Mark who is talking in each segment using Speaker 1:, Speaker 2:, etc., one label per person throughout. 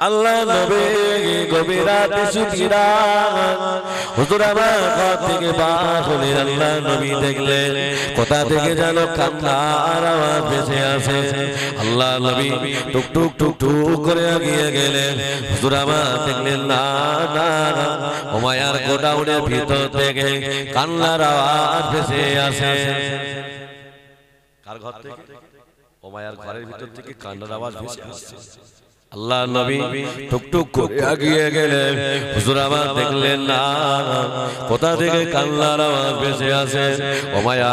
Speaker 1: আল্লাহ নবী গভীর রাতে সুতিরা হুজুর আমার ঘর থেকে বার হলে আল্লাহ নবী দেখলেন কোথা থেকে যেন কান্নার আওয়াজ ভেসে আসে। আল্লাহ নবী টুক টুক টুক টুক করে এগিয়ে গেলেন। হুজুর আমার দেখলেন না না উমাইয়ার গোডাউনের ভিতর থেকে কান্নার আওয়াজ ভেসে আসে। কার ঘর থেকে? উমাইয়ার ঘরের ভিতর থেকে কান্নার আওয়াজ ভেসে আসছে। আল্লাহ নবী টুকটুক করে এগিয়ে গেলেন। হুজুর আমার দেখলেন না কোথা থেকে কান্নার আওয়াজ ভেসে আসে। উমাইয়া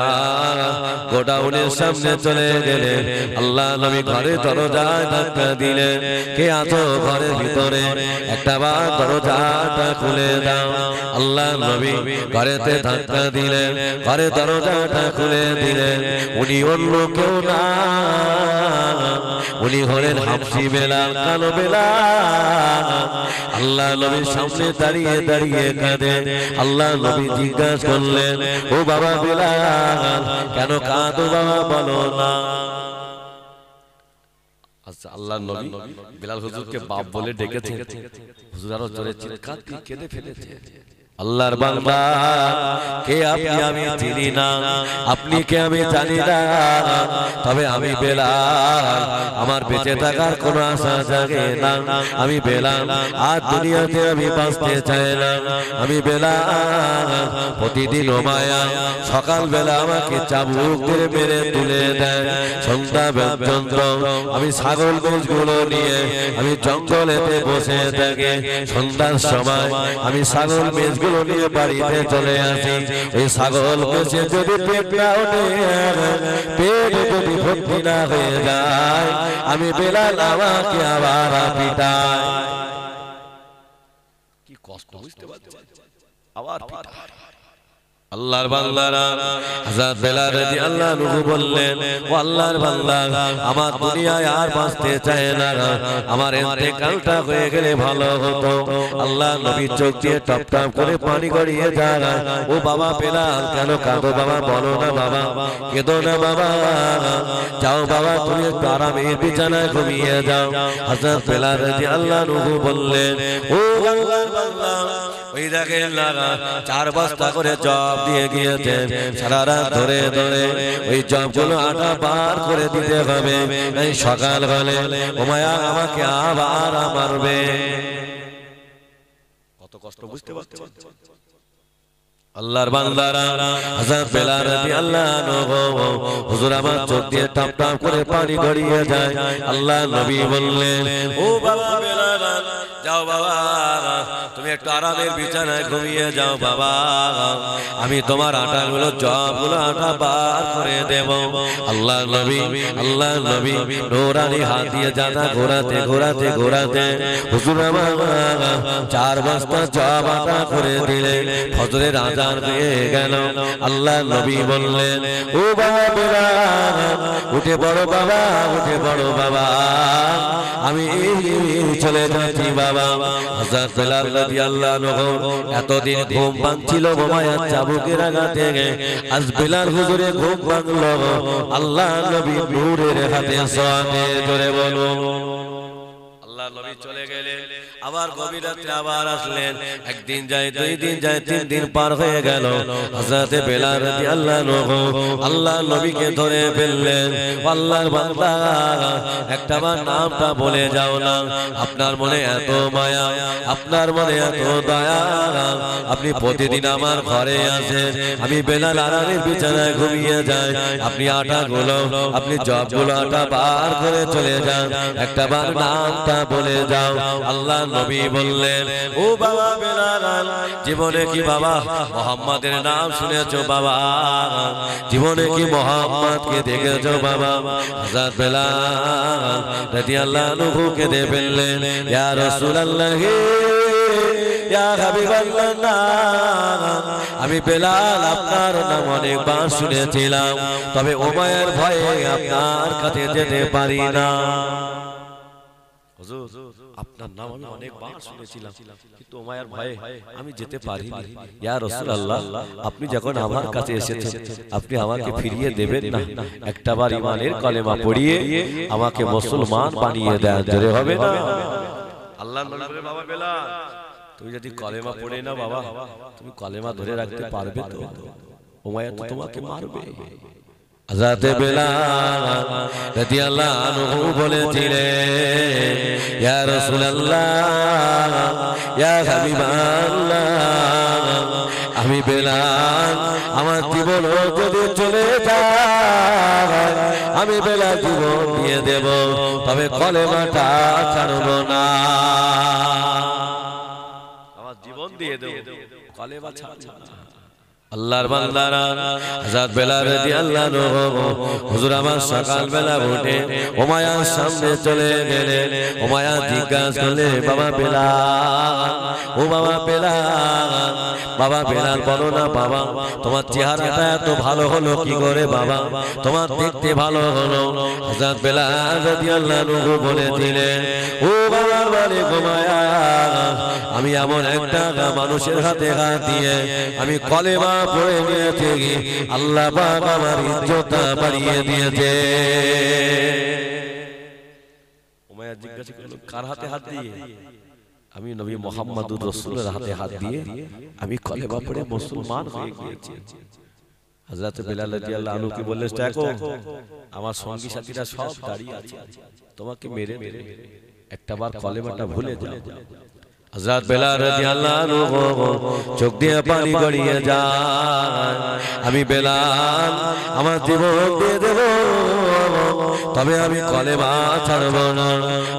Speaker 1: গোডাউনের সামনে চলে গেলেন। আল্লাহ নবী ঘরের দরজায় ধাক্কা দিলেন। কে আছো ঘরের ভিতরে? একটা বার দরজাটা খুলে দাও। আল্লাহ নবী ঘরেতে ধাক্কা দিলেন, ঘরের দরজাটা খুলে দিলেন। উনি অন্য কেউ না, উনি হলেন হাফসি বেলাল, কালো বেলাল। আল্লাহ নবীর সামনে দাঁড়িয়ে দাঁড়িয়ে কাঁদে। আল্লাহ নবী জিজ্ঞাসা করলেন, ও বাবা বেলাল কেন কাঁদো বাবা, বলো না। আচ্ছা, আল্লাহ নবী বেলাল হুজুরকে বাপ বলে ডেকেছে। হুজুর আরো জোরে চিৎকার দিয়ে কেঁদে ফেলেছে। আল্লাহর বান্দা কে আপনি আমি চিনি না, আপনি কে আমি জানি না, তবে আমি বেলাল, আমার বেঁচে থাকার কোনো আশা জাগে না। আমি বেলাল আর দুনিয়াতে আমি বাঁচতে চাই না। আমি বেলাল প্রতিদিন উমাইয়া সকালবেলা আমাকে চাবুক দিয়ে মেরে তুলে দেয়। সন্ধ্যা পর্যন্ত আমি ছাগল গোছগুলো নিয়ে আমি জঙ্গলেতে বসে থাকি। সন্ধ্যার সময় আমি ছাগল মেজ নিয়ে বাড়িতে চলে আসি। ওই ছাগল বেঁচে যদি পেট না ওঠে, পেট যদি ভর্তি না হয়ে যায়, আমি বেলাল আমাকে আবার পিটায়। কি কষ্ট বুঝতে পারছেন? আবার পিটায়। আল্লাহর বান্দারা হযরত বেলাল রাদিয়াল্লাহু আনহু বললেন, ও আল্লাহর বান্দা আমার দুনিয়ায় আর বাঁচতে চায় না, আমার ইন্তেকালটা হয়ে গেলে ভালো হতো। আল্লাহ নবী চোখ দিয়ে টপ টপ করে পানি গড়িয়ে যায়। ও বাবা বেলাল কেন কাঁদো বাবা, বলো না বাবা, কেঁদো না বাবা, যাও বাবা তুমি একটু আরামের বিছানায় ঘুমিয়ে যাও। হযরত বেলাল রাদিয়াল্লাহু আনহু বললেন, ও আল্লাহর বান্দা ওই দেখেন লাগা 4 বস্তা করে জব দিয়ে গিয়েছে। সারা রাত ধরে ধরে ওই জবগুলো আটা বার করে দিতে হবে, এই সকাল হলে উমাইয়া আমাকে আবার মারবে। কত কষ্ট বুঝতে পারছেন? আল্লাহর বান্দারা হযরত বেলাল রাদিয়াল্লাহু আনহু হুজুর আমার চোখ দিয়ে টপ টপ করে পানি গড়িয়ে যায়। আল্লাহ নবী বললেন, ও বাবা বেলাল যাও বাবা তুমি একটু আরামের বিছানায় ঘুমিয়ে যাও বাবা, আমি তোমার আটাগুলো জবগুলো আটা বার করে দেব। আল্লাহ নবী নূরানি হাত দিয়ে জানা ঘোরাতে ঘোরাতে ঘোরাতে হুজুর আমার 4 বস্তা জব আটা করে দিলেন। ফজরের আযান হয়ে গেল। আল্লাহ নবী বললেন, ও বাবা বেলাল উঠে পড়ো বাবা, উঠে পড়ো বাবা, আমি চলে যাচ্ছি বাবা। হযরত বেলাল রাদিয়াল্লাহু আনহু এতদিন ঘুম ভাঙছিল উমাইয়ার চাবুকের আঘাতে, আজ বেলাল হুজুরে ঘুম ভাঙলো আল্লাহ নবী নূরের হাতে সোয়াতে। জোরে বলো। আল্লাহ নবী চলে গেলেন, আবার গভীর রাতে আবার আসলেন। একদিন যায়, 2 দিন যায়, 3 দিন পার হয়ে গেল। হযরত বেলাল রাদিয়াল্লাহু আনহু আল্লাহ নবীকে ধরে ফেললেন। আল্লাহর বান্দা একটাবার নামটা বলে যাও না, আপনার মনে এত মায়া, আপনার মনে এত দয়া, আপনি প্রতিদিন আমার ঘরে আসেন, আমি বেলাল আরামের বিছানায় ঘুমিয়ে যাই, আপনি আটাগুলো আপনি জবগুলো আটা বার করে চলে যান, একটাবার নামটা বলে যাও। আল্লাহ নবী বললেন, ও বাবা বেলাল জীবনে কি বাবা মুহাম্মাদের নাম শুনেছো বাবা, জীবনে কি মুহাম্মদকে দেখেছো বাবা? হযরত বেলাল রাদিয়াল্লাহু আনহু কেঁদে ফেললেন, ইয়া রাসূলুল্লাহ ইয়া হাবিবাল্লাহ, আমি বেলাল আপনার নাম অনেকবার শুনেছিলাম, তবে উমাইয়ার ভয়ে আপনার কাছে যেতে পারি না। হুজুর আপনার নাম আমি অনেকবার শুনেছিলাম, কিন্তু উমাইয়ার ভয়ে আমি যেতে পারিনি। ইয়া রাসূলুল্লাহ আপনি যখন আমার কাছে এসেছেন, আপনি আমাকে ফিরিয়ে দেবেন না? একটাবার ঈমানের কলেমা পড়িয়ে আমাকে মুসলমান বানিয়ে দেন। জোরে হবে না? আল্লাহ নবী বলে বাবা বেলাল তুমি যদি কলেমা পড়ে না বাবা তুমি কলেমা ধরে রাখতে পারবে তো উমাইয়া তো তোমাকে মারবে হযরত বেলাল রাদিয়াল্লাহু আনহু বলেছিলেন ইয়া রাসূলুল্লাহ ইয়া হাবিবাল্লাহ আমি বেলাল আমার জীবন যদি চলে যায় আমি বেলাল জীবন দিয়ে দেব তবে কলেমাটা ছাড়ব না আমার জীবন দিয়ে দেব কলেমা ছাড়ব না আল্লাহর বান্দারা হযরত বেলাল রাদিয়াল্লাহু আনহু হুজুর আমার সকাল বেলা উঠে উমাইয়ার সামনে চলে গেলেন উমাইয়া জিজ্ঞাসা করলে বাবা বেলাল ও বাবা বেলাল বলো না বাবা তোমার চেহারাটা এত ভালো হলো কি করে বাবা তোমার দেখতে ভালো হলো হযরত বেলাল রাদিয়াল্লাহু আনহু বলেছিলেন ও বাবা বলে উমাইয়া আমি এমন একটা মানুষের হাতে হাত দিয়ে আমি কলেমা পড়ে নিয়েছি আল্লাহ পাক আমার ইজ্জত বাড়িয়ে দিয়েছে উমাইয়া জিজ্ঞাসা করলো কার হাতে হাত দিয়ে আমি নবী মুহাম্মদুর রাসূলের হাতে হাত দিয়ে আমি কলেমা পড়ে মুসলমান হয়ে গিয়েছি হযরত বেলাল রাদিয়াল্লাহু আনহু কি বললেন দেখো আমার সঙ্গী সাথীরা সব দাঁড়িয়ে আছে তোমাকে মেরে মেরে একটাবার কলেমাটা ভুলে যাও হযরত বেলাল রাদিয়াল্লাহু আনহু চোখ দিয়ে পানি গড়িয়ে যায় আমি বেলাল আমার জীবন দিয়ে দেব তবে আমি কলেমা ছাড়ব না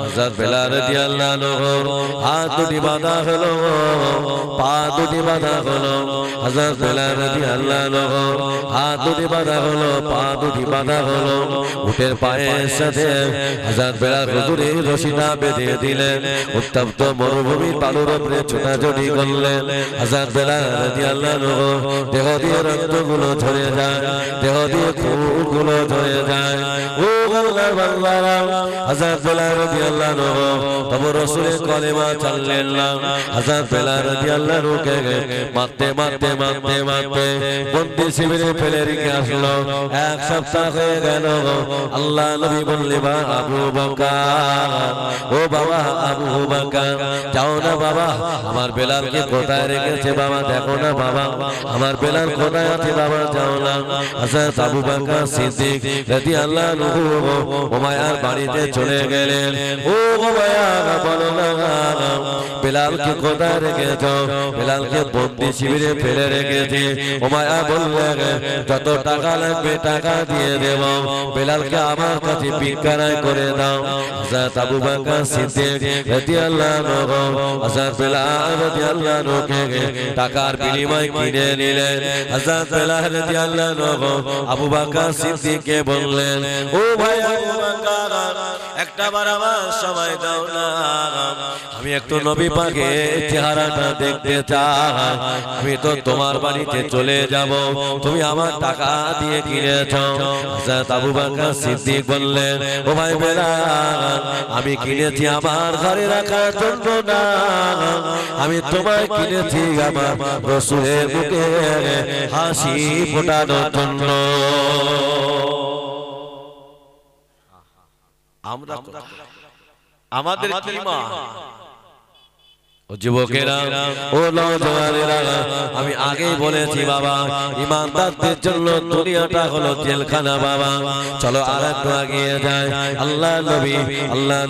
Speaker 1: হযরত বেলাল রাদিয়াল্লাহু আনহু হাত দুটি বাঁধা হলো পা দুটি বাঁধা হলো হযরত বেলাল রাদিয়াল্লাহু আনহু হাত দুটি বাঁধা হলো পা দুটি বাঁধা হলো উটের পায়ের সাথে হযরত বেলাল হুজুরের রশিটা বেঁধে দিলেন উত্তপ্ত মরুভূমি বালুর উপরে ছোটাছুটি করলেন হযরত বেলাল রাদিয়াল্লাহু আনহু দেহ দিয়ে রক্তগুলো ঝরে যায় দেহ দিয়ে খুনগুলো ঝরে যায় ও আল্লাহর বান্দারা হযরত বেলাল রাদিয়াল্লাহু আনহু তবু রাসূলের কলেমা ছাড়লেন না হযরত বেলাল রাদিয়াল্লাহু আনহুকে মারতে মারতে মারতে মারতে বন্দি শিবিরে ফেলে রেখে আসলো এক সপ্তাহ হয়ে গেল আল্লাহ নবী বললেন আবু বকর ও বাবা আবু বকর যাও না বাবা আমার বেলালকে কোথায় রেখেছে বাবা দেখো না বাবা আমার বেলাল কোথায় আছে বাবা যাও না হযরত আবু বকর সিদ্দিক রাদিয়াল্লাহু আনহু উমাইয়ার বাড়িতে চলে গেলেন ও উমাইয়া বলো না বেলালকে কোথায় রেখেছো বেলালকে বন্দি শিবিরে ফেলে রেখেছি উমাইয়া বললেন যত টাকা লাগবে টাকা দিয়ে দেব বেলালকে আমার কাছে ভিক্ষায় করে দাও হযরত আবু বকর সিদ্দিক রাদিয়াল্লাহু আনহু হযরত বেলাল রাদিয়াল্লাহু আনহুকে টাকার বিনিময়ে কিনে নিলেন হযরত বেলাল রাদিয়াল্লাহু আনহু আবু বকর সিদ্দিককে বললেন ও ভাই আবু বকর একটাবার আমার সময় দাও না আমি একটু নবী পাকের চেহারাটা দেখতে চাই আমি তো তোমার বাড়িতে চলে যাব তুমি আমার টাকা দিয়ে কিনেছো হযরত আবু বকর সিদ্দিক বললেন ও ভাই বেলাল আমি কিনেছি আমার ঘরে রাখার জন্য না আমি তোমায় কিনেছি আমার রাসূলের মুখে হাসি ফোটানোর জন্য আমরা আমাদের কিমা ও যুবকেরা ও নওজওয়ানেরা আমি আগেই বলেছি বাবা ঈমানদারদের জন্য দুনিয়াটা হলো জেলখানা বাবা চলো আরেকটু এগিয়ে যাই আল্লাহ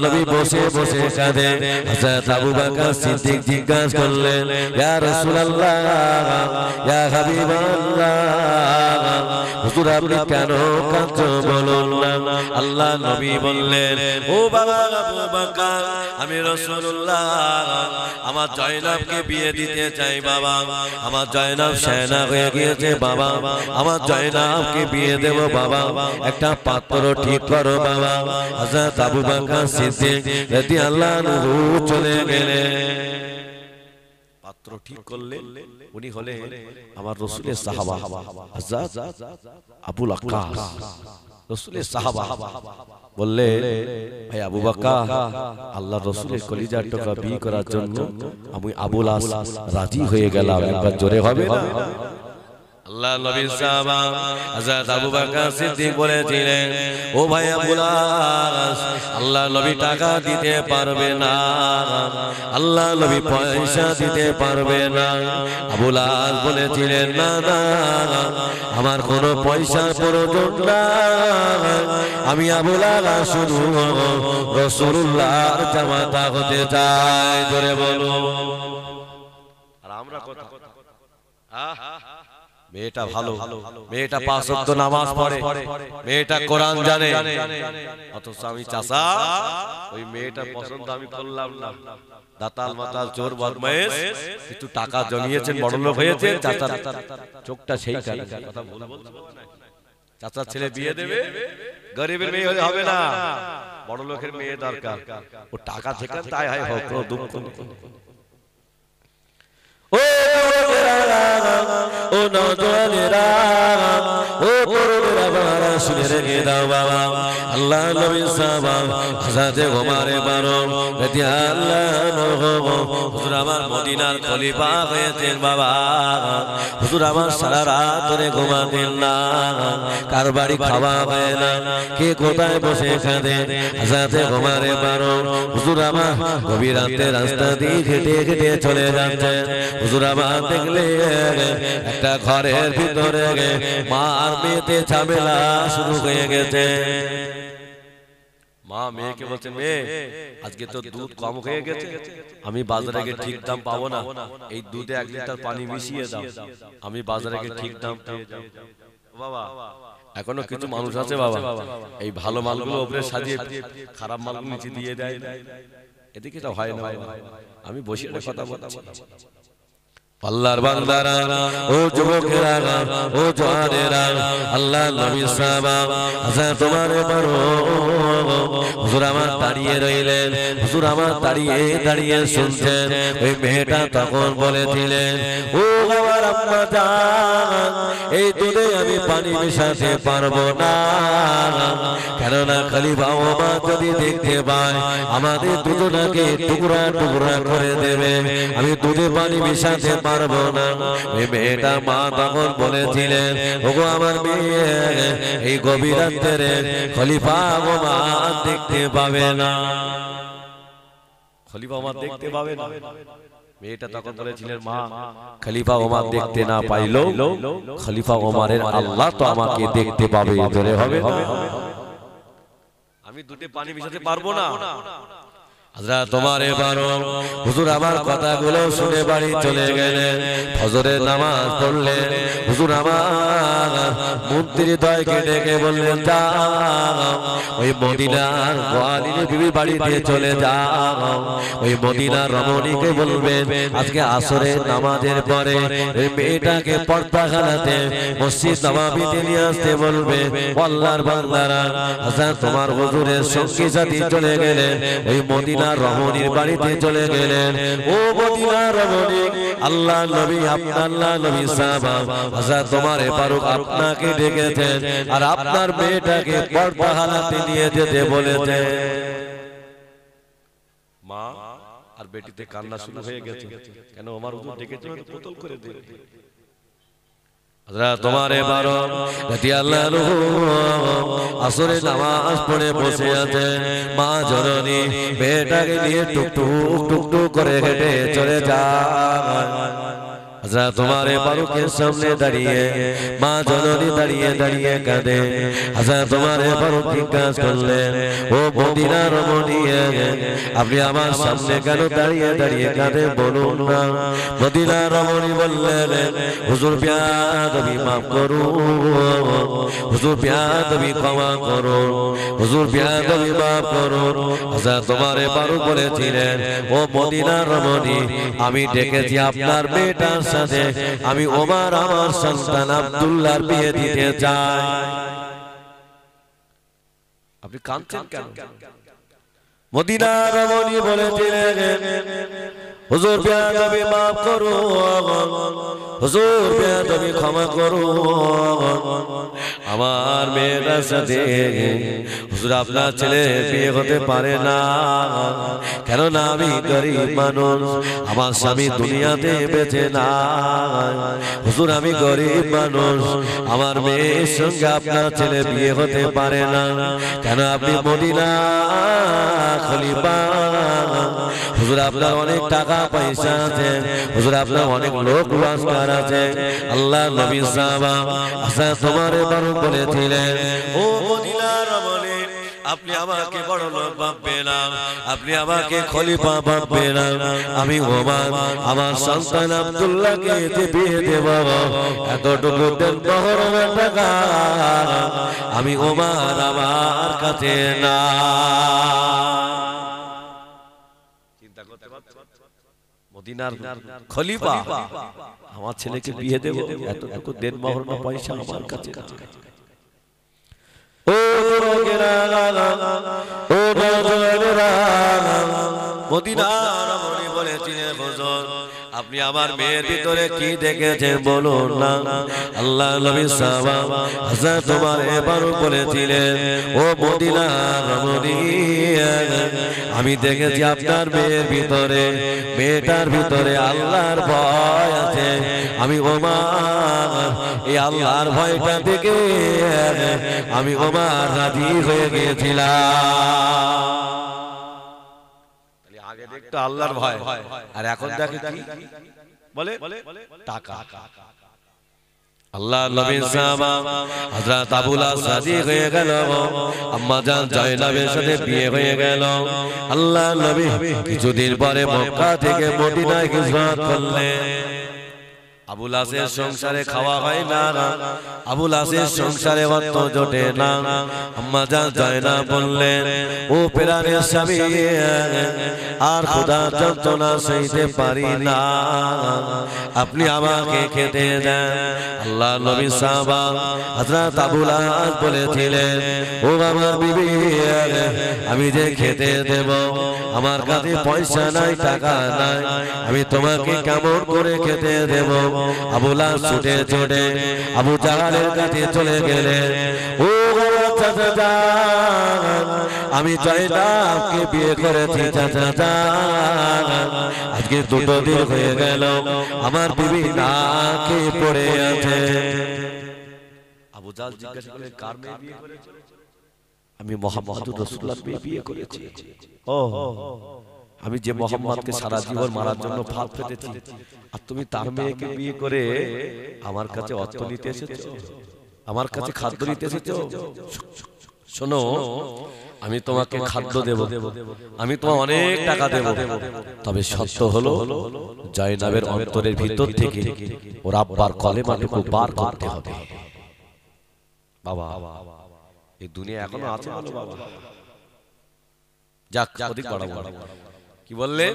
Speaker 1: নবী বসে বসে কাঁদে হযরত আবু বকর সিদ্দিক জিজ্ঞাসা করলেন ইয়া রাসূলুল্লাহ ইয়া হাবিবাল্লাহ হুজুর আপনি কেন কাঁদছো বলুন না আল্লাহ নবী বললেন ও বাবা আবু বকর আমি রাসূলুল্লাহ আমার জয়নাবকে বিয়ে দিতে চাই বাবা আমার জয়নাব সেনা হয়ে গিয়েছে বাবা আমার জয়নাবকে বিয়ে দেব বাবা একটা পাত্র ঠিক করো বাবা হযরত আবু বকর সিদ্দিক রাদিয়াল্লাহু আনহু চলে গেলেন পাত্র ঠিক করলেন উনি হলেন আমার রাসূলের সাহাবা হযরত আবুল আক্কাস রাসূলের সাহাবা বললে ভাই আবু বকর আল্লাহর রাসূলের কলিজার টুকরা বিয়ে করার জন্য আমি আবুল আস রাজি হয়ে গেলাম একবার জোরে হবে না আল্লাহ নবী সাহাবা হযরত আবু বকর সিদ্দিক বলেছিলেন, ও ভাই আবুল আস, আল্লাহ নবী টাকা দিতে পারবে না, আল্লাহ নবী পয়সা দিতে পারবে না। আবুল আস বলেছিলেন, না না, আমার কোনো পয়সার প্রয়োজন নাই, আমি আবুল আস শুধু রাসূলুল্লাহর জামাতা হতে চাই। জোরে বলো। আর আমরা কথা মেয়েটা ভালো, মেয়েটা 5 ওয়াক্ত নামাজ পড়ে, মেয়েটা কোরআন জানে, অথচ আমি চাচা ওই মেয়েটা পছন্দ আমি করলাম না। দাতাল মাতাল চোর বদমাইশ, কিছু টাকা জমিয়েছেন, বড়লোক হয়েছে, চাচা চোখটা সেই কথা বলবো। চাচার ছেলে বিয়ে দেবে, গরিবের মেয়ে হলে হবে না, বড়লোকের মেয়ে দরকার। ও টাকা থেকে তাই হয় হোক, ও দুঃখ ও নওজওয়ানেরা, ও তরুণেরা, বাবা শুনে রেখে দাও বাবা। আল্লাহ নবী সাহাবা হযরত ওমর ফারুক রাদিয়াল্লাহু আনহু, হুজুর আমার মদিনার খলিফা হয়েছেন বাবা। হুজুর আমার সারা রাত ধরে ঘুমাতেন না, কার বাড়ি খাওয়া হয় না, কে কোথায় বসে কাঁদে। হযরত ওমর ফারুক হুজুর আমার গভীর রাতে রাস্তা দিয়ে হেঁটে হেঁটে চলে যাচ্ছেন। হুজুর আমার দেখলে একটা ঘরের ভিতরে মা আর মেয়েতে ঝামেলা শুরু হয়ে গেছে। মা মেয়েকে বলছে, মেয়ে আজকে তো দুধ কম হয়ে গেছে, আমি বাজারে গিয়ে ঠিক দাম পাবো না, এই দুধে 1 লিটার পানি মিশিয়ে দাও, আমি বাজারে গিয়ে ঠিক দাম পেয়ে যাবো। বাবা এখনো কিছু মানুষ আছে বাবা, এই ভালো মালগুলো উপরে সাজিয়ে খারাপ মালগুলো নিচে দিয়ে দেয়, এদিকে তো হয় না। আমি বসে কথা বলছি। আল্লাহর বান্দারা, ও যুবকেরা, ও জওয়ানেরা, আল্লাহ নবী সাহাবা হযরত ওমর ফারুক হুজুর আমার দাঁড়িয়ে রইলেন। হুজুর আমার দাঁড়িয়ে দাঁড়িয়ে শুনছেন। ওই মেয়েটা তখন বলেছিলেন, ও আমার আম্মা জান, এই দুধে আমি পানি মেশাতে পারবো না, কেননা খলিফা ওমর যদি দেখতে পায় আমাদের দুজনকে টুকরা টুকরা করে দেবে, আমি দুধে পানি মেশাতে পারবো না। ওই মেয়েটা মা তখন বলেছিলেন, ওগো আমার মেয়ে, এই গভীর রাতে খলিফা ওমর দেখতে পাবে না, খলিফা ওমর দেখতে পাবে না। মেয়েটা তখন বলেছিলেন, মা খলিফা ওমর দেখতে না পাইলো, খলিফা ওমরের আল্লাহ তো আমাকে দেখতে পাবে। জোরে হবে, আমি দুধে পানি মিশাতে পারবো না। হযরত ওমর ফারুক হুজুর আমার কথাগুলো শুনে বাড়ি চলে গেলেন। ফজরের নামাজ পড়লেন। হুজুর আমার মন্ত্রীদ্বয়কে ডেকে বললেন, যাও ওই মদিনার গোয়ালিনী বিবি বাড়িতে চলে যাও, ওই মদিনার রমণীকে বলবেন আজকে আসরের নামাজের পরে ওই মেয়েটাকে পর্দাখানাতে মসজিদ নববীতে নিয়ে আসতে বলবে। আল্লাহর বান্দারা, হযরত ওমর হুজুরের সঙ্গী সাথী চলে গেলেন, ওই মদিনা রমণীর বাড়িতে চলে গেলেন। ও মদিনার রমণী, আল্লাহ নবী, আল্লাহ নবী সাহাবা হযরত ওমর ফারুক আপনাকে ডেকেছেন আর আপনার মেয়েটাকে পর্দা হালাতে নিয়ে যেতে বলেছেন। মা আর বেটিতে কান্না শুরু হয়ে গেছে, কেন ওমর হুজুর ডেকেছেন তো পুতুল করে দিলেন। হযরত ওমর ফারুক রাদিয়াল্লাহু আনহু আসরের নামাজ পড়ে বসে আছেন। মা জননী বেটাকে নিয়ে টুকটুক টুকটুক করে হেঁটে চলে যায়। হযরত ওমর ফারুকের সামনে দাঁড়িয়ে মা জননী দাঁড়িয়ে দাঁড়িয়ে কাঁদে। হযরত ওমর ফারুক জিজ্ঞাসা করলেন, ও মদিনার রমণী, আপনি আমার সামনে কেন দাঁড়িয়ে দাঁড়িয়ে কাঁদেন বলুন না। মদিনার রমণী বললেন, হুজুর বেয়াদবি মাফ করুন, হুজুর বেয়াদবি ক্ষমা করুন, হুজুর বেয়াদবি মাফ করুন। হযরত ওমর ফারুক বলেছিলেন, ও মদিনার রমণী, আমি ডেকেছি আপনার মেয়েটার সাথে, আমি ওমর আমার সন্তান আব্দুল্লাহর বিয়ে দিতে চাই। আপনি কাঁদছেন কেন? মদিনার রমণী বলেছিলেন, ও হুজুর বেয়াদবি মাফ করুন, হুজুর বেয়াদবি ক্ষমা করুন। আমার মেয়েটার সাথে হুজুর আপনার ছেলে বিয়ে হতে পারে না, কেননা আমি গরিব মানুষ, আমার স্বামী দুনিয়াতে বেঁচে না। হুজুর আমি গরিব মানুষ, আমার মেয়ের সঙ্গে আপনার ছেলে বিয়ে হতে পারে না, কেন আপনি মদিনা খলিফা, হুজুর আপনার অনেক টাকা পয়সা আছে, হুজুর আপনার অনেক লোক রোজগার আছে। আল্লাহ নবী সাহাবা আচ্ছা তোমার বারণ করেছিলেন, ও মদিনার রমণী আপনি আমাকে বড় লোক ভাববেন না, আপনি আমাকে খলিফা ভাববেন না, আমি ওমর আমার সন্তান আব্দুল্লাহকে বিয়ে দেব, এতটুকু দেন বহরের টাকা আমি ওমর আমার কাছে না। চিন্তা করতে পারছেন, মদিনার খলিফা আমার ছেলেকে বিয়ে দেব, এতটুকু দেন বহর না পয়সা আমার কাছে না। ও মদিনার রমণী বলেছিলেন, হুজুর আপনি আমার মেয়ের ভিতরে কি দেখেছেন বলুন না। আল্লাহ নবী সাহাবা হযরত ওমর এবারও বলেছিলেন, ও মদিনার রমণী আমি দেখেছি আপনার মেয়ের ভিতরে, মেয়েটার ভিতরে আল্লাহর ভয় আছে। আমি ওমর এই আল্লাহর ভয়টা দেখে আমি ওমর রাজি হয়ে গিয়েছিলাম। আগে দেখতো আল্লাহর ভয়, আর এখন দেখে কি বলে টাকা। আল্লাহ নবী সাহাবা হযরত আবু লাহাব রাজি হয়ে গেল, আম্মা জান জায়নাবের সাথে বিয়ে হয়ে গেল। আল্লাহ নবী কিছুদিন পরে মক্কা থেকে মদিনায় হিজরত করলেন। আবু লাহাবের সংসারে খাওয়া হয় না, আবু লাহাবের সংসারে অর্থ জোটে না। আম্মা জান জায়নাব বললেন, ও প্রাণের স্বামী আর খোদার যন্ত্রণা সইতে পারি না, আপনি আমাকে খেতে দেন। আল্লাহ নবী সাহাবা হযরত আবু লাহাব বলেছিলেন, ও আমার বিবি আমি যে খেতে দেব, আমার কাছে পয়সা নাই, টাকা নাই, আমি তোমাকে কেমন করে খেতে দেব। আবু লাহাব ছুটে ছুটে আবু জাহালের কাছে চলে গেলেন, ও চাচা যান আমি জায়নাবকে বিয়ে করেছি, চাচা যান আজকে 2 দিন হয়ে গেল আমার বিবি না খেয়ে পড়ে আছে। আবু জাহাল জিজ্ঞাসা করলেন, কার মেয়ে বিয়ে করেছো? আমি মুহাম্মদুর রাসূলুল্লাহ বিয়ে করেছি। ও আমি যে মোহাম্মদকে সারা জীবন মারার জন্য ফাঁদ পেতেছি, আর তুমি তার মেয়েকে বিয়ে করে আমার কাছে অর্থ নিতে এসেছো, আমার কাছে খাদ্য নিতে এসেছো। শোনো আমি তোমাকে খাদ্য দেব, আমি তোমাকে অনেক টাকা দেব, তবে সত্য হলো জায়নাবের অন্তরের ভিতর থেকে ওর আব্বার কলেমাটুকু বার করতে হবে। বাবা এই দুনিয়া এখনো আছে বলো বাবা, যাক অধিক বড় বড় কি বললে,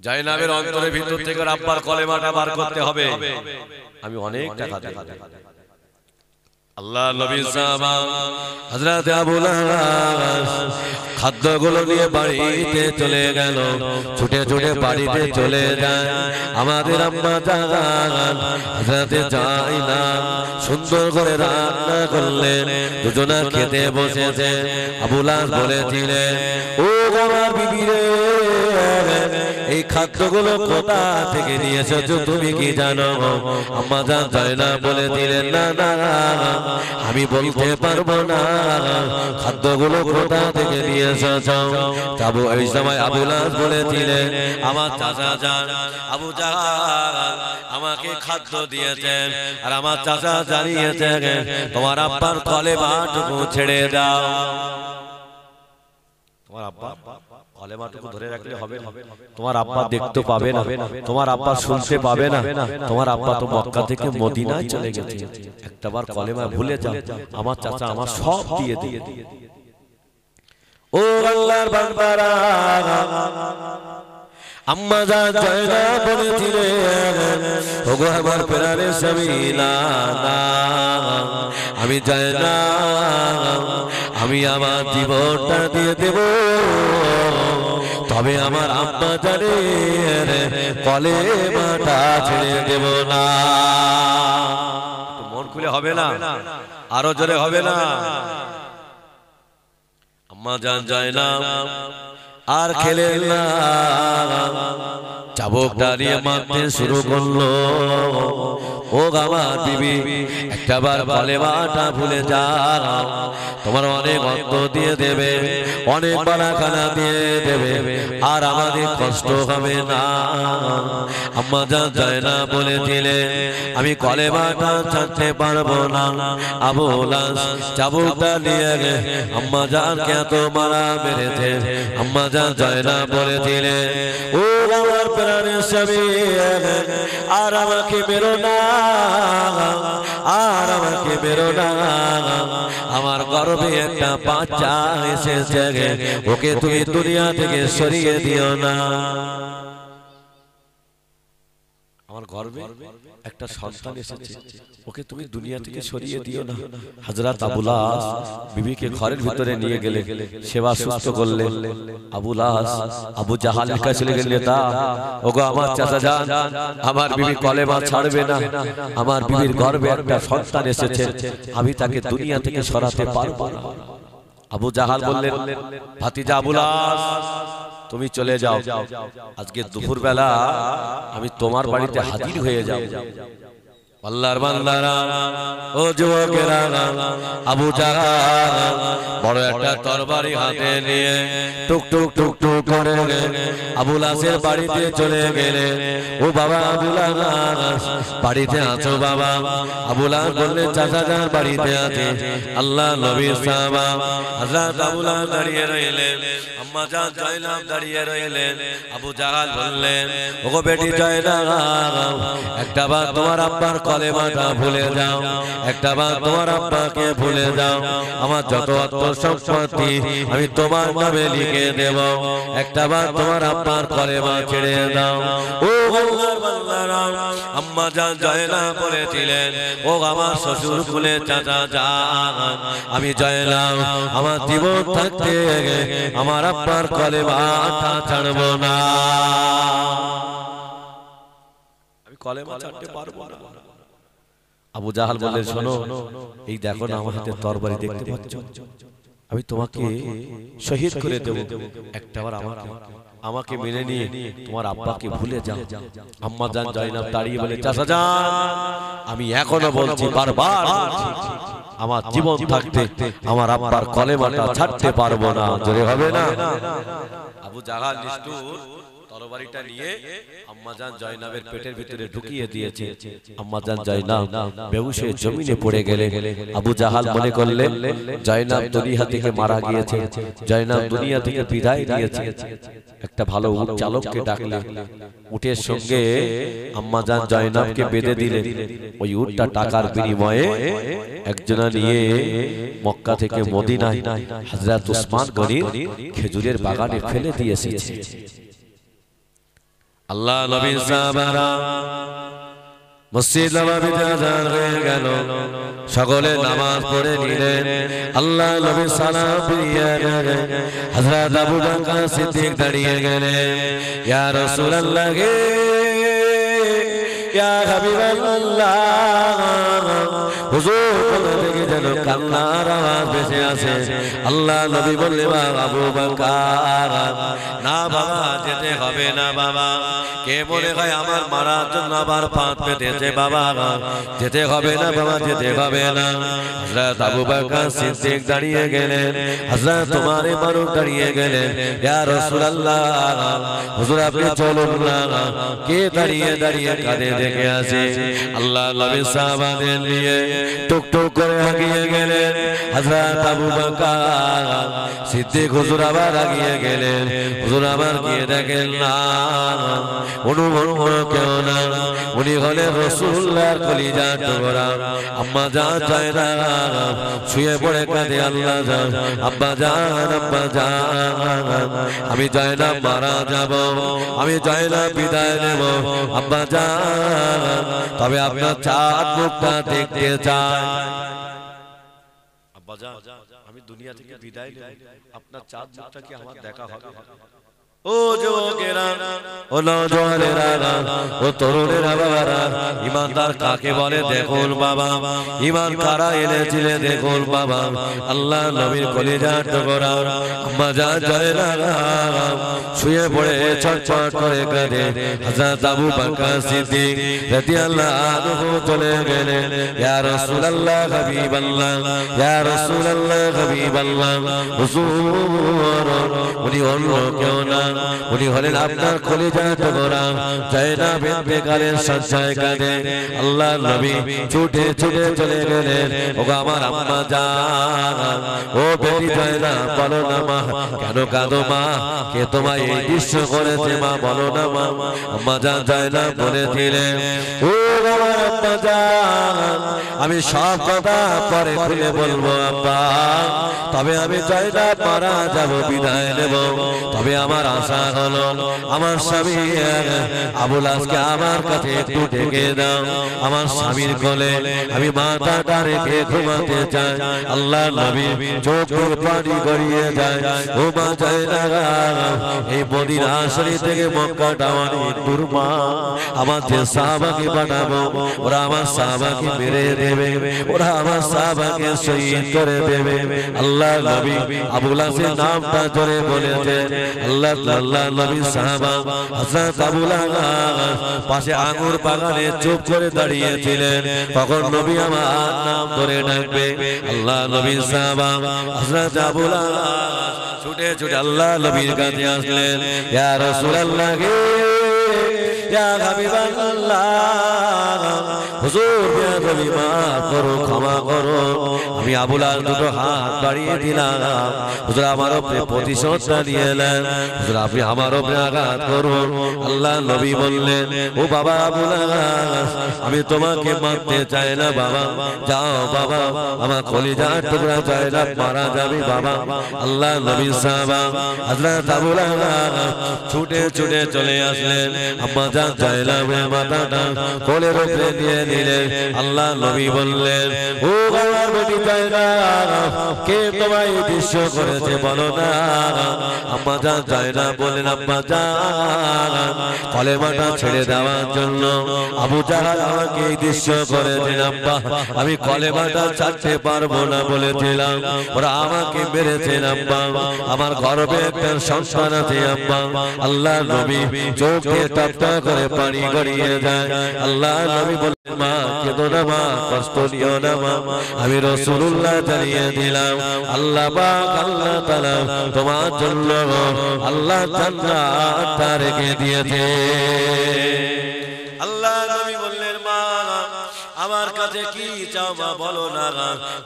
Speaker 1: জায়নাবের অন্তরের ভিতর থেকে ওর আব্বার কলেমাটা বার করতে হবে, আমি অনেক টাকা দেব। আল্লাহ নবী সাহাবা হযরত আবু লাহাব খাদ্যগুলো নিয়ে বাড়িতে চলে গেল, ছুটে ছুটে বাড়িতে চলে যায়। আমাদের আম্মা জান হযরত জায়নাব সুন্দর করে রান্না করলেন, দুজনে খেতে বসেছে। আবু লাহাব বলেছিলেন, ও আমার বিবি রে এই খাদ্যগুলো কোথা থেকে নিয়ে এসেছো তুমি কি জানো? আম্মা জান জায়নাব বলেছিলেন, না না আমি বলতে পারবো না খাদ্যগুলো কোথা থেকে নিয়ে এসেছো। তবু এই সময় আবু লাহাব বলেছিলেন, আমার চাচা জান আবু জাহাল আমাকে খাদ্য দিয়েছেন, আর আমার চাচা জানিয়েছেন তোমার আব্বার কলেমাটুকু ছেড়ে দাও। তোমার আব্বা কলেমাটুকু ধরে রাখলে হবে না, তোমার আব্বা দেখতে পাবে না, তোমার আব্বা শুনতে পাবে না, তোমার আব্বা তো মক্কা থেকে মদিনায় চলে গেছে, একটাবার কলেমা ভুলে যাও, আমার চাচা আমার সব দিয়ে দিয়ে। ও আল্লাহর বান্দারা আম্মা জান জয়নাব বলেছিলেন ওগো আমার প্রাণের স্বামী না না আমি জয়নাব আমি আমার জীবনটা দিয়ে দেব তবে আমার আম্মা জানের কলেমাটা ছেড়ে দেব না। মন খুলে হবে না, আরো জোরে হবে না। আম্মা জান জয়নাব আর খেলেন না, চাবুকটা নিয়ে মারতে শুরু করলো। ও আমার বিবি একটাবার কলেমাটা ভুলে যাও, তোমার অনেক অর্থ দিয়ে দেবে, অনেক বালাখানা দিয়ে দেবে, আর আমাদের কষ্ট হবে না। আম্মা জান জয়নাব বলেছিলেন আমি কলেমাটা ছাড়তে পারবো না। আবু লাস চাবুকটা নিয়ে আম্মা জানকে এত মারা মেরেছে। আম্মা জান জয়নাব বলেছিলেন ও আমার প্রাণের স্বামী আর আমাকে মেরো না, আর আমাকে মেরো না, আমার গর্ভে একটা বাচ্চা এসেছে, ওকে তুমি দুনিয়া থেকে সরিয়ে দিও না। আমার গর্ভে একটা সন্তান এসেছে, ওকে তুমি দুনিয়া থেকে সরিয়ে দিও না। হযরত আবু লাস বিবিকে ঘরের ভিতরে নিয়ে গেলে সেবা সুস্থ করলেন। আবু লাস আবু জাহালের কাছে চলে গেলেন, তা ওগো আমার চাচা জান আমার বিবি কলেমা ছাড়বে না, আমার বিবির গর্ভে একটা সন্তান এসেছে, আমি তাকে দুনিয়া থেকে সরাতে পারবো না। আবু জাহাল বললেন ভাতিজা আবু লাস তুমি চলে যাও, আজকে দুপুর বেলা আমি তোমার বাড়িতে হাজির হয়ে যাব। আল্লাহর বান্দারা ও যুবকেরা, আবু জাহাল বড় একটা তরবারি হাতে নিয়ে টুক টুক টুক টুক করে আবু লাসের বাড়িতে চলে গেলেন। ও বাবা আবু লাস বাড়িতে আছো বাবা? আবু লাস বললেন চাচা জান বাড়িতে আছে। আল্লাহ নবীর সাহাবা হযরত আবু লাস দাঁড়িয়ে রইলেন, আম্মা জান জয়নাব দাঁড়িয়ে রইলেন। আবু জাহাল বললেন ওগো বেটি জয়নাব একটাবার তোমার আব্বার কলেমাটা ভুলে যাও, একটাবার তোমার আব্বাকে ভুলে যাও, আমার যত অর্থ সম্পত্তি আমি তোমার নামে লিখে দেব, একটাবার তোমার আব্বার কলেমা ছেড়ে দাও। ও আল্লাহর বান্দারা আম্মা জান জয়নাব বলেছিলেন ও আমার শ্বশুর কুলে চাচা জান আমি জয়নাব আমার জীবন থাকতে আমার আব্বার কলেমাটা ছাড়বো না, আমি কলেমা ছাড়তে পারবো না। আবু জাহাল বললেন শোনো এই দেখো না আমার হাতে তরবারি দেখতে পাচ্ছ, আমি তোমাকে শহীদ করে দেব, একটাবার আমাকে মেনে নিয়ে তোমার আব্বাকে ভুলে যাও। আম্মা জান জয়নাব দাঁড়িয়ে বলে চাচা জান আমি এখনো বলছি বারবার আমার জীবন থাকতে আমার আব্বার কলেমাটা ছাড়তে পারবো না। জোরে হবে না? আবু জাহাল নিষ্ঠুর তরবারিটা নিয়ে আম্মা জান জয়নাবের পেটের ভিতরে ঢুকিয়ে দিয়েছে। আম্মা জান জয়নাব বেহুশ হয়ে জমিনে পড়ে গেলে আবু জাহাল মনে করলেন জয়নাব দুনিয়া থেকে মারা গিয়েছে, জয়নাব দুনিয়া থেকে বিদায় নিয়েছে। একটা ভালো উট চালককে ডাকলে, উটের সঙ্গে আম্মা জান জয়নাবকে বেঁধে দিলে, ওই উটটা টাকার বিনিময়ে একজনা নিয়ে মক্কা থেকে মদিনায় হযরত উসমান গনির খেজুরের বাগানে ফেলে দিয়ে এসেছে। আল্লাহ নবী সাহাবারা মসজিদ নববীতে আযান হয়ে গেল, সকলে নামাজ পড়ে নিলেন। আল্লাহ নবী সালাম ফিরিয়ে গেলেন, হযরত আবু বকর সিদ্দিক দাঁড়িয়ে গেলেন, ইয়া রাসূলুল্লাহ ইয়া হাবিবাল্লাহ হুজুর কোথা থেকে যেন কান্নার আওয়াজ ভেসে আসে। আল্লাহ নবী বললেন আবু বকর না বাবা যেতে হবে না বাবা, কে মনে হয় আমার মারার জন্য আবার পাত পেতেছে বাবা, যেতে হবে না বাবা যেতে হবে না। হযরত আবু বকর সিদ্দিক দাঁড়িয়ে গেলেন, হযরত ওমর ফারুক দাঁড়িয়ে গেলেন, ইয়া রাসূলুল্লাহ হুজুর আপনি চলুন না। কে দাঁড়িয়ে দাঁড়িয়ে কাঁদে দেখে আসি। আল্লাহ নবী সাহাবাদের নিয়ে টুকটুক করে এগিয়ে গেলেন। হযরত আবু বকর সিদ্দিক হুজুর আবার এগিয়ে গেলেন। হুজুর আবার গিয়ে দেখেন না অনুভব কেউ না, উনি হলেন রাসূলুল্লাহর কলিজার টুকরা। আম্মা জান জায়নাব শুয়ে পড়ে কাঁদে, আল্লাহ জান আব্বা জান আব্বা জান আমি জায়নাব মারা যাব, আমি জায়নাব বিদায় নেব আব্বা জান, তবে আপনার চাঁদ মুখটা দেখতে চাই। আব্বা জান আমি দুনিয়া থেকে বিদায় নেব, আপনার চাঁদ মুখটা কি আমার দেখা হবে? ও যুবকেরা, ও নওজওয়ানেরা, ও তরুণেরা, বাবারা, ইমানদার কাকে বলে দেখুন বাবা, ইমান কারা এনেছিলে দেখুন বাবা। আল্লাহ নবীর কলিজার টুকরা আম্মা জান জায়নাব শুয়ে পড়ে ছটফট করে কাঁদে। হযরত আবু বকর সিদ্দিক রাদিয়াল্লাহু আনহু চলে গেলেন। ইয়া রাসূলুল্লাহ হাবিবাল্লাহ, ইয়া রাসূলুল্লাহ হাবিবাল্লাহ, হুজুর উনি অন্য কেউ না, উনি হলেন আপনার কলিজার টুকরা জায়নাব বিনতে কালের সঞ্চয় কাঁদে। আল্লাহ নবী ছুটে ছুটে চলে গেলেন। ও আমার আম্মা জান, ও বেটি জায়নাব বলো না মা, কেন কাঁদো মা, কে তোমায় এই দৃশ্য করেছে মা বলো না মা। আম্মা জান জায়নাব বলেছিলেন, ও আমার আম্মা জান আমি সব কথা পরে খুলে বলবো আব্বা, তবে আমি জায়নাব মারা যাব, বিদায় নেব। তবে আমার আশা হলো আমার স্বামী আবুল আজকে আমার কাছে একটু ডেকে দাও, আমার স্বামীর কোলে আমি মাথাটা রেখে ঘুমাতে চাই। আল্লাহ নবী চোখের পানি গড়িয়ে যায়। ও মা জায়নাব এই মদিনা শরীফ থেকে মক্কাটা অনেক দূর মা, আমার যে সাহাবাকে পাঠাবো ওরা আমার সাহাবাকে মেরে দেবে, ওরা আমার সাহাবাকে শহীদ করে দেবে। আল্লাহ নবী আবুল আসের নামটা জোরে বলেছে। আল্লাহ আল্লাহ নবী সাহাবা হযরত আবুল আস পাশে আঙ্গুর বাগানে চুপ করে দাঁড়িয়েছিলেন, তখন নবী আমার নাম ধরে ডাকবে। আল্লাহ নবী সাহাবা হযরত আবুল আস ছুটে ছুটে আল্লাহ নবীর কাছে আসলেন। ইয়া রাসূলুল্লাহ, ইয়া হাবিবাল্লাহ, হুজুর বেয়াদবি মাফ করো, ক্ষমা করো, আমি আবুল আস দুটো হাত বাড়িয়ে দিলাম, হুজুর আমার উপরে প্রতিশোধটা নিয়ে এলেন, হুজুর আপনি আমার উপরে আঘাত করুন। আল্লাহ নবী বললেন, ও বাবা আবুল আস আমি তোমাকে মারতে চাই না বাবা, যাও বাবা, আমার কলিজার টুকরা জায়নাব মারা যাবে বাবা। আল্লাহ নবী সাহাবা হযরত আবুল আস ছুটে ছুটে চলে আসলেন। আম্মা জান জায়নাবের মাথাটা কোলের উপরে নিয়ে নিলেন। আল্লাহ নবী বললেন, ও বাবা বেটি জায়নাব কে তোমায় এই দৃশ্য করেছে বলো না। আম্মা জান জায়নাব বলেন, আম্মা জান কলেমাটা ছেড়ে দেওয়ার জন্য আবু জাহাল আমাকে এই দৃশ্য করেছেন আব্বা, আমি কলেমাটা ছাড়তে পারবো না বলেছিলাম, ওরা আমাকে মেরেছেন আব্বা, আমার গর্ভে একটা সন্তান আছে আব্বা। আল্লাহ নবী চোখে টপটা করে পানি গড়িয়ে যায়। আল্লাহ নবী বলেন, মা কেঁদো না মা, কষ্ট নিও না মা, আমি রাসূলুল্লাহ জানিয়ে দিলাম আল্লাহ পাক আল্লাহ তাআলা তোমার জন্য আল্লাহ জান্নাতটা রেখে দিয়েছে। আল্লাহ নবী বললেন, মা আমার কাছে কি চাও মা বলো না।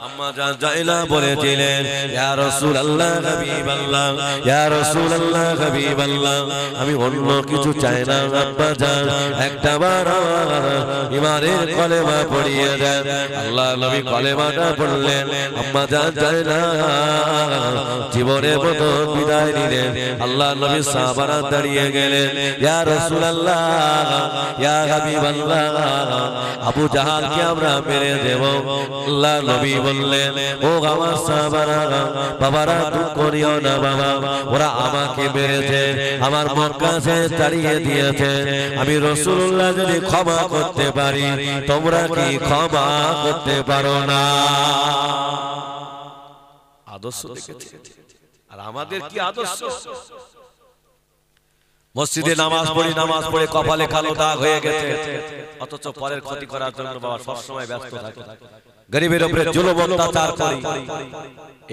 Speaker 1: আম্মা জান জায়নাব বলেছিলেন, ইয়া রাসূলুল্লাহ হাবিবাল্লাহ, ইয়া রাসূলুল্লাহ হাবিবাল্লাহ আমি অন্য কিছু চাই না আব্বা জান, একটাবার ইমানের কলেমা পড়িয়ে দেন। আল্লাহ নবী কলেমাটা পড়লেন। আম্মা জান জায়নাব জীবনের মতো বিদায় নিলেন। আল্লাহ নবী সাহাবারা দাঁড়িয়ে গেলেন, ইয়া রাসূলুল্লাহ, ইয়া হাবিবাল্লাহ আবু জাহাল কে আমরা মেরে দেব। আল্লাহ নবী বললেন, ও আমার সাহাবারা বাবারা দুঃখ করিও না বাবা, ওরা আমাকে মেরেছে, আমার মক্কা ছেড়ে তাড়িয়ে দিয়েছে, আমি রাসূলুল্লাহ যদি ক্ষমা করতে পারি তোমরা কি ক্ষমা করতে পারো না? আদর্শ দেখেছে। আর আমাদের কি আদর্শ? মসজিদে নামাজ পড়ে কপালে কালো দাগ হয়ে গেছে, অথচ পরের ক্ষতি করার জন্য বাবা সব সময় ব্যস্ত থাকে, গরিবের উপরে জুলুম অত্যাচার করে।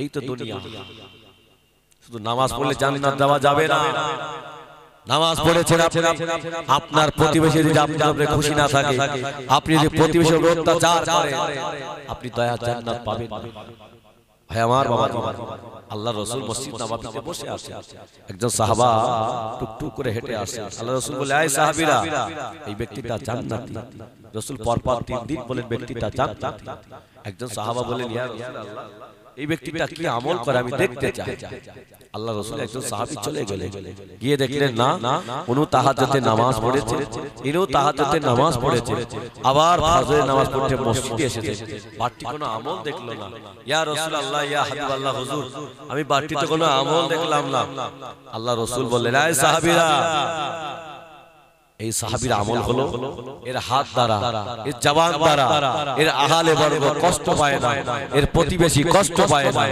Speaker 1: এই তো দুনিয়া। শুধু নামাজ পড়লে জান্নাত যাওয়া যাবে না, নামাজ পড়েছেন আপনি, আপনার প্রতিবেশী যদি আপনার উপরে খুশি না থাকে, আপনি যদি প্রতিবেশীর উপর অত্যাচার করেন, আপনি দয়া জান্নাত পাবেন না। ভাই আমার বাবা, আল্লাহ রাসূল মসজিদ নববীতে বসে আছে, একজন সাহাবা টুকটুক করে হেঁটে আসে। আল্লাহ রাসূল বলে, এই সাহাবীরা, এই ব্যক্তিটা জান্নাতি। রাসূল পরপর 3 দিন বলেন ব্যক্তিটা জান্নাতি। একজন সাহাবা বলেন, ইয়া রাসূলুল্লাহ, এই ব্যক্তিটা কি আমল করে আমি দেখতে চাই। আল্লাহ রাসূল একজন সাহাবী চলে গেলেন, গিয়ে দেখলেন না, উনি তাহাজ্জুদে নামাজ পড়েছে, ইনিও তাহাজ্জুদে নামাজ পড়েছে, আবার ফজরের নামাজ পড়তে মসজিদে এসেছে, বাড়তি কোনো আমল দেখলো না। ইয়া রাসূলুল্লাহ, ইয়া হাবিবাল্লাহ, হুজুর, আমি বাড়তিতে কোনো আমল দেখলাম না। আল্লাহ রাসূল বললেন, এই সাহাবীরা, এই সাহাবীর আমল হলো এর হাত দ্বারা, এর জবান দ্বারা, এর আহলে বর্গ কষ্ট পায় না, এর প্রতিবেশী কষ্ট পায় না,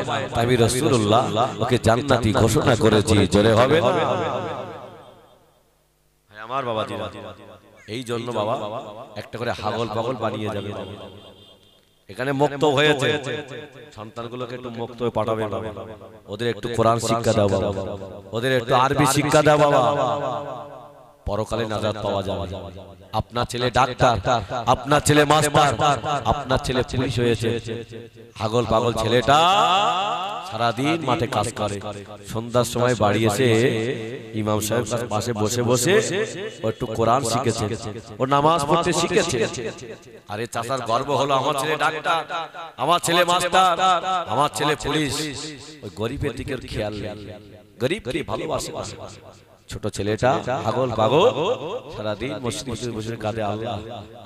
Speaker 1: আমি রাসূলুল্লাহ ওকে জান্নাতি ঘোষণা করেছি। জোরে হবে না? হ্যাঁ আমার বাবাজিরা, এই জন্য বাবা একটা করে হাগল পাগল বানিয়ে যাবে। এখানে মুক্ত হয়েছে, সন্তানগুলোকে একটু মুক্ত হয়ে পাঠাবে বাবা, ওদের একটু কোরআন শিক্ষা দাও বাবা, ওদের একটু আরবি শিক্ষা দাও বাবা, পরকালে নাজাত পাওয়া যাবে। আপনার ছেলে ডাক্তার, আপনার ছেলে মাস্টার, আপনার ছেলে পুলিশ হয়েছে, পাগল পাগল ছেলেটা সারাদিন মাঠে কাজ করে, সন্ধ্যার সময় বাড়ি এসে ইমাম সাহেবের পাশে বসে বসে ও একটু কোরআন শিখেছে, ও নামাজ পড়তে শিখেছে। আরে চাচার গর্ব হলো, আমার ছেলে ডাক্তার, আমার ছেলে মাস্টার, আমার ছেলে পুলিশ। ওই গরিবের দিকে খেয়াল নেই, গরিবকে ভালোবাসে। ছোট ছেলেটা পাগল পাগল সারাদিন মসজিদে বসে কাঁদে, আল্লাহ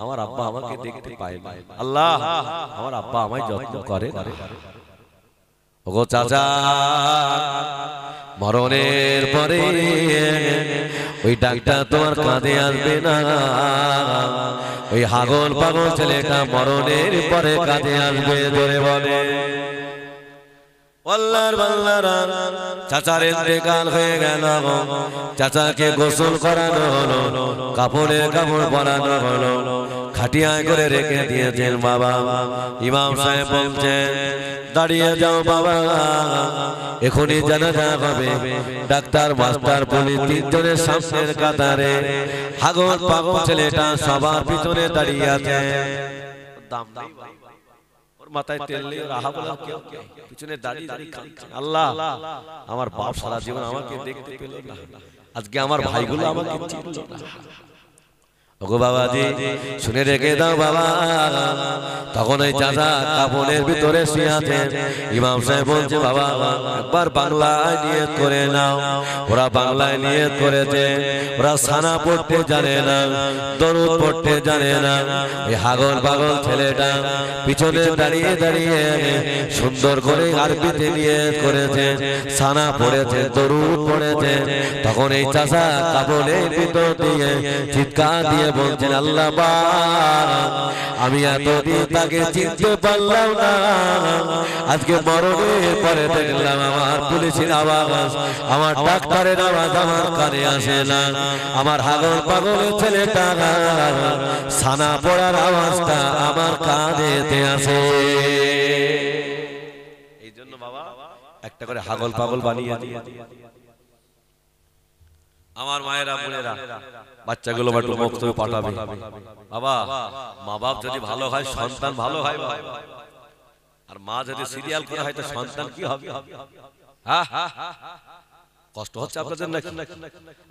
Speaker 1: আমার আব্বা আমাকে দেখতে পায় না, আল্লাহ আমার আব্বা আমায় যত্ন করে না। ওগো চাচা, মরণের পরে ওই ডাক্তার তোমার কাঁধে আসবে না, ওই পাগল পাগল ছেলেটা মরণের পরে কাঁধে আসবে। ধরে বলে আল্লাহর বান্দারা, চাচার ইন্তেকাল হয়ে গেল, চাচাকে গোসল করানো হলো, কাপড়ের কাপড় পরানো হলো, খাটিয়ায় করে রেখে দিয়েছেন বাবা। ইমাম সাহেব বলছেন, দাঁড়িয়ে যাও বাবা, এখনই জানাজা হবে। ডাক্তার, মাস্টার, পুলিশ তিনজনের সামনের কাতারে, পাগল পাগল ছেলেটা সবার পিছনে দাঁড়িয়ে আছে। মাথায় তেল নিয়ে রাহা বলা কেউ পিছনে দাঁড়িয়ে দাঁড়িয়ে কাঁদছে, আল্লাহ আমার বাপ সারা জীবন আমাকে দেখতে পেল না, আজকে আমার ভাইগুলো আমাকে চিনল না। ওগো বাবাজি, শুনে রেখে দাও বাবা। তখন ওই চাচা কাপড়ের ভিতরে শুয়ে আছেন। ইমাম সাহেব বলছে, বাবা একবার বাংলায় নিয়ত করে নাও। ওরা বাংলায় নিয়ত করেছে, ওরা সানা পড়তে জানে না, দরুদ পড়তে জানে না। এই পাগল পাগল ছেলেটা পিছনে দাঁড়িয়ে দাঁড়িয়ে সুন্দর করে আরবিতে নিয়ত করেছে, সানা পড়েছে, দরুদ পড়েছে। তখন এই চাচা কাপড়ের ভিতর দিয়ে চিৎকার দিয়ে বলছেন, আল্লাহ আমি এতদিন তাকে চিনতে পারলাম না, আজকে মরণের পরে দেখলাম আমার পুলিশের আওয়াজ, আমার ডাক্তারের আওয়াজ আমার কানে আসে না, আমার পাগল পাগলের ছেলেটা সানা পড়ার আওয়াজটা আমার কানেতে আসে। এই জন্য বাবা একটা করে পাগল পাগল বানিয়ে দিয়ে আমার মায়েরা বোনেরা বাচ্চাগুলো একটু মুক্ত পাঠাবে বাবা। মা বাপ যদি ভালো হয়, সন্তান ভালো হয়, আর মা যদি সিরিয়াল করে হয় তো সন্তান কি হবে? কষ্ট হচ্ছে আপনাদের নাকি?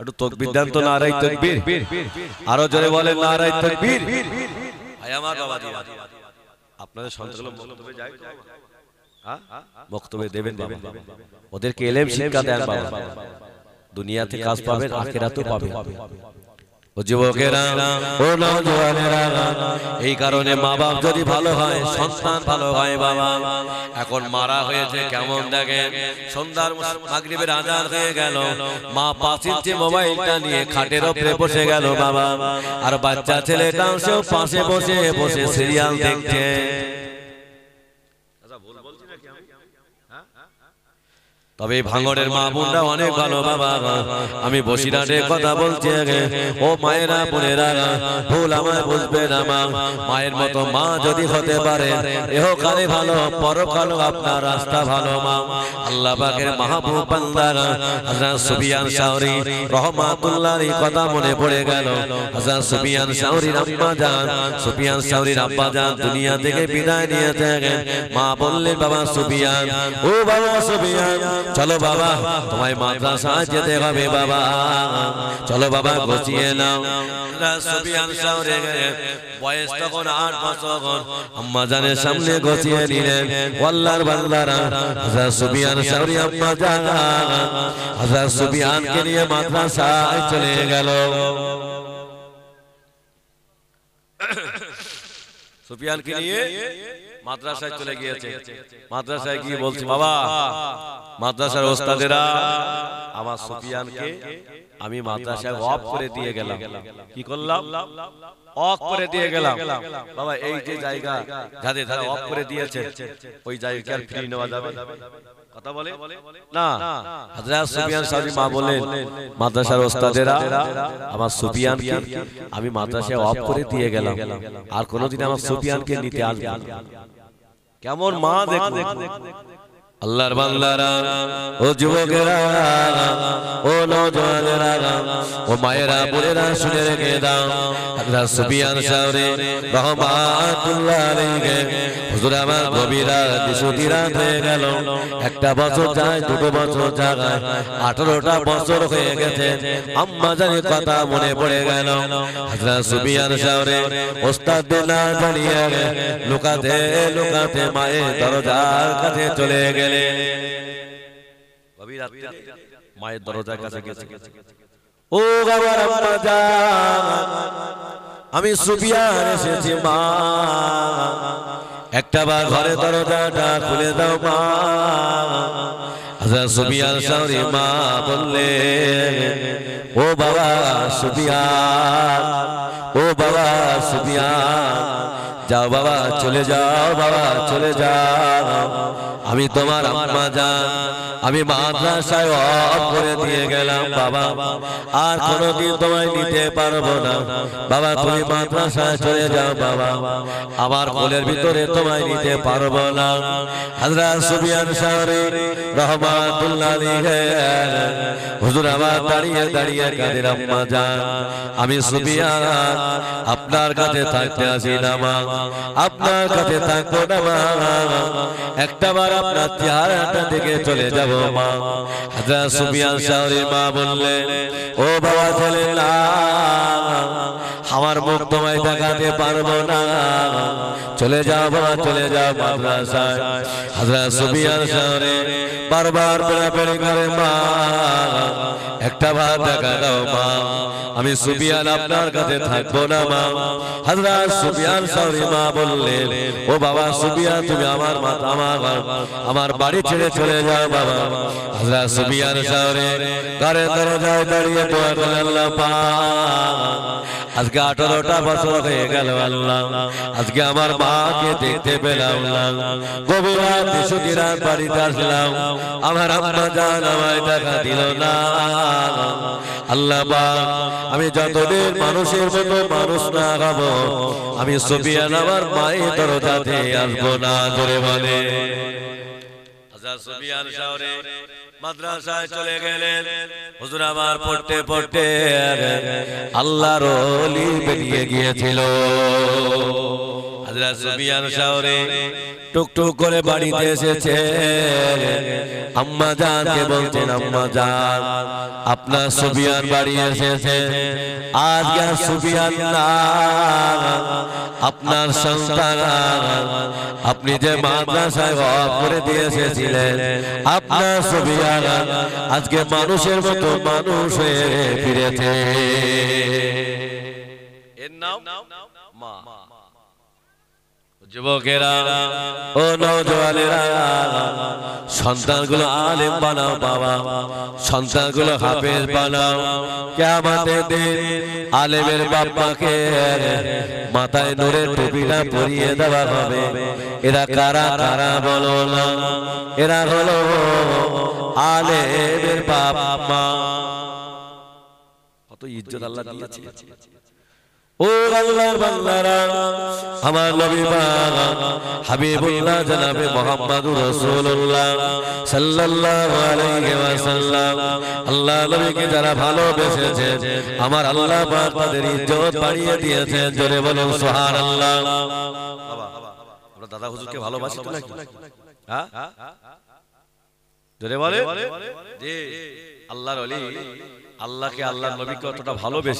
Speaker 1: একটু তাকবীর দেন তো, নারায়ে তাকবীর, আরো জোরে বলেন নারায়ে তাকবীর। ভাই আমার বাবাজি, আপনাদের সন্তানগুলো মুক্তবে যায় তো, মুক্তবে দেবেন বাবা, ওদেরকে ইলম শিক্ষা দেন বাবা, দুনিয়াতে কাজ পাবেন, আখিরাতেও পাবেন। ও যুবকেরা, ও নওজওয়ানেরা, এই কারণে মা বাপ যদি ভালো হয়, সন্তান ভালো হয় বাবা। এখন মারা হয়েছে কেমন দেখেন, সন্ধ্যার মাগরিবের আজান হয়ে গেল, মা পাশের যে মোবাইলটা নিয়ে খাটের উপরে বসে গেল বাবা, আর বাচ্চা ছেলেটাও সে পাশে বসে বসে সিরিয়াল দেখছে। তবে ভাঙড়ের মা বোনরা অনেক ভালো বাবা। আমি বসিরহাটের কথা বলছি, ও মায়েরা বোনেরা, ভুল আমায় বুঝবে না মা। মায়ের মতো মা যদি হতে পারে, ইহকালে ভালো পরকালে আপনার রাস্তা ভালো মা। আল্লাহ পাকের মাহবুব বান্দা হযরত সুফিয়ান সাওরী রাহমাতুল্লাহি কথা মনে পড়ে গেল। হযরত সুফিয়ান সাওরীর আম্মা জান, সুফিয়ান সাওরীর আব্বা জান দুনিয়া থেকে বিদায় নিয়েছে। মা বললেন, বাবা সুফিয়ান, ও বাবা সুফিয়ান, চলো বাবা তোমায় মাদ্রাসায় যেতে হবে বাবা, চলো বাবা গুছিয়ে নাও। সুফিয়ান সাওরী বয়স তখন 8 বছর, আম্মা জানের সামনে গুছিয়ে নিলেন। আল্লাহর বান্দারা হযরত সুফিয়ান সাওরী আম্মা জান হযরত সুফিয়ানকে নিয়ে মাদ্রাসায় চলে গেল। সুফিয়ানকে নিয়ে মাদ্রাসায় চলে গিয়েছে। মাদ্রাসায় গিয়ে বলছে, বাবা মাদ্রাসার ওস্তাদেরা আমার সুফিয়ানকে আমি মাদ্রাসায় অফ করে দিয়ে গেলাম। কি করলাম? অফ করে দিয়ে গেলাম। বাবা এই যে জায়গা যাদের ধারে অফ করে দিয়েছে, ওই জায়গা আর ফ্রি নেওয়া যাবে? কথা বলে না। হযরত সুফিয়ান সাওরী মা বলেন, মাদ্রাসার ওস্তাদেরা আমার সুফিয়ানকে আমি মাদ্রাসায় অফ করে দিয়ে গেলাম, আর কোনোদিন আমার সুফিয়ানকে নিতে আসবে না। কেমন মা দেখো। আল্লাহর বান্দারা, ও যুবকেরা, ও নওজওয়ানেরা, ও মায়েরা বোনেরা, শুনে রেখে দাও। হযরত সুফিয়ান সাওরী রাহমাতুল্লাহ আলাইহি হুজুর আমার গভীর রাত সুতি রাত হয়ে গেল। একটা বছর যায়, দুটো বছর যায়, 18টা বছর হয়ে গেছে। আম্মা জানের কথা মনে পড়ে গেল। হযরত সুফিয়ান সাওরী ওস্তাদদের না জানিয়ে লুকাতে লুকাতে মায়ের দরজার কাছে চলে গেলেন। গভীর রাতে মায়ের দরজার কাছে গেছে, ও বাবার আম্মা জান, আমি সুফিয়ান এসেছি মা, একটা বার ঘরে দরজাটা খুলে দাও মা। হযরত সুফিয়ান সাওরী মা বললেন, ও বাবা সুফিয়ান, ও বাবা সুফিয়ান, যাও বাবা চলে যাও, বাবা চলে যাও, আমি তোমার আম্মা জান, আমি মাদ্রাসায় অফ করে দিয়ে গেলাম বাবা, আর কোনোদিন তোমায় নিতে পারবো না বাবা, তুমি মাদ্রাসায় চলে যাও বাবা, আমার কোলের ভিতরে তোমায় নিতে পারবো না। হযরত সুফিয়ান সাওরী রাহমাতুল্লাহ আলাইহি হুজুর আমার দাঁড়িয়ে দাঁড়িয়ে কাঁদেন, আম্মা জান আমি সুফিয়ান আপনার কাছে থাকতে আসি না মা, আপনার কাছে থাকবো না মা, একটা বার আপনার চেহারাটা দেখে চলে যাব মা। হযরত সুফিয়ান সাওরী মা বললেন, ও বাবা চলে না, আমার মুখ তোমায় দেখাতে পারবো না, চলে যাও বাবা চলে যাও মাদ্রাসায়। হযরত সুফিয়ান সাওরী বারবার বলে করে, মা একটা বার দেখা দাও মা, আমি সুফিয়ান আপনার কাছে থাকবো না মা। হযরত সুফিয়ান সাওরী মা বললেন, ও বাবা সুফিয়ান তুমি আমার বাড়ি ছেড়ে চলে যাও বাবা। হযরত সুফিয়ান সাওরী ঘরের দরজায় দাঁড়িয়ে দোয়া করলেন, আল্লাহ পাক আজকে 18টা বছর হয়ে গেল আল্লাহ, আজকে আমার মাকে দেখতে পেলাম না, গভীর রাতে সুতি রাত বাড়িতে আসলাম, আমার আম্মা জান আমায় দেখা দিল না। আল্লাহ পাক আমি যতদিন মানুষের মতো মানুষ না হব, আমি সুফিয়ান আমার মায়ের দরজাতে আসবো না। জোরে বলে। হযরত সুফিয়ান সাওরী মাদ্রাসায় চলে গেলেন। হুজুর আমার পড়তে পড়তে আল্লাহর ওলি বেরিয়ে গিয়েছিল। হযরত সুফিয়ান সাওরী টুকটুক করে বাড়িতে এসেছে, আম্মা জানকে বলছেন, আম্মা জান আপনার সুফিয়ান বাড়ি এসেছে, আজকে সুফিয়ান না আপনার সন্তান, আপনি যে মাদ্রাসায় অফ করে দিয়ে এসেছিলেন, আপনার সুফিয়ান আজকে মানুষের মতো মানুষ হয়ে ফিরেছে। এর নাম মা। যুবকেরা ও নওজওয়ানেরা, সন্তানগুলো আলেম বানাও বাবা, সন্তানগুলো হাফেজ বানাও। কিয়ামতের দিন আলেমের বাপ্পাকে মাথায় নূরের টুপিটা পরিয়ে দেওয়া হবে। এরা কারা কারা বলো না, এরা হলো আলেমের বাপ মা। কত ইজ্জত আল্লাহ দিয়েছে। ও আল্লাহর বান্দারা, আমার নবী পাক হাবিবুল্লাহ জনাবে মুহাম্মদুর রাসূলুল্লাহ সাল্লাল্লাহু আলাইহি ওয়াসাল্লাম, আল্লাহ নবীকে যারা ভালোবেসেছেন আমার আল্লাহ পাক তাদের ইজ্জত বাড়িয়ে দিয়েছেন। জোরে বলুন সুবহানাল্লাহ। বাবা আমরা দাদা হুজুরকে ভালোবাসি তো নাকি? হ্যাঁ জোরে বলে জি। আল্লাহর ওলি আল্লাহকে আল্লাহর নবীকে কতটা ভালোবেসে